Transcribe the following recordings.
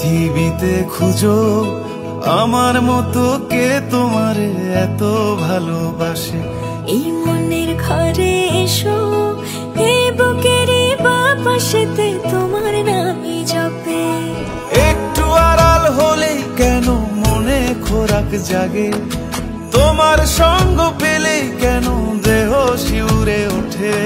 পৃথিবীতে খুঁজো আমার মতো কে তোমারে এত ভালোবাসে। এই মনের ঘরে এসো, এই বুকেরই বাপাশেতে তোমার নামই জপে। একটু আড়াল হলেই কেন মনে খোরাক জাগে, তোমার সঙ্গ পেলেই কেন দেহ শিউরে ওঠে।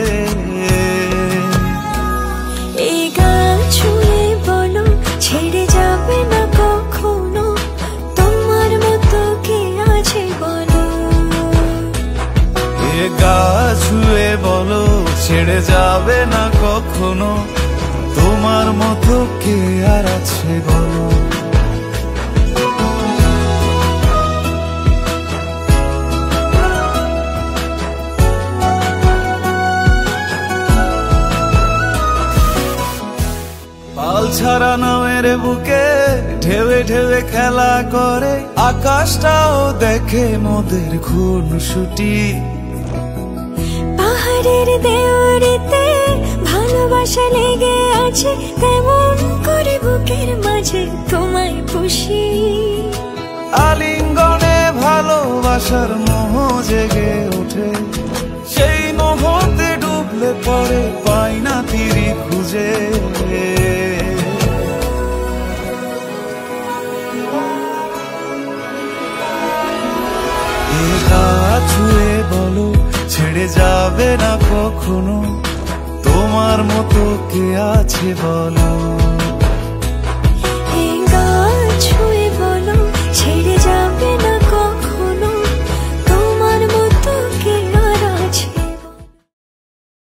এই গান ছুঁয়ে বলো ছেড়ে যাবে না কখনো, তোমার মতো কে আছে বলো। এ গা ছুঁয়ে বলো ছেড়ে যাবে না কখনো, তোমার মতো কে আর আছে বলো। পাল ছাড়া নামের বুকে ঢেউে ঢেউে খেলা করে, আকাশটাও দেখে মোদের খুনসুটি। পাহাড়ের দেওয়ারিতে ভালোবাসা লেগে আছে, তেমন করে বুকের মাঝে তোমায় পুষি। আলিঙ্গনে ভালোবাসার মোহ জেগে ওঠে, সেই মোহতে ডুবলে পরে পাই না তীরি খুঁজে। এ গা ছুঁয়ে বলো ছেড়ে যাবে না কখনো, তোমার মতো কে আছে বলো।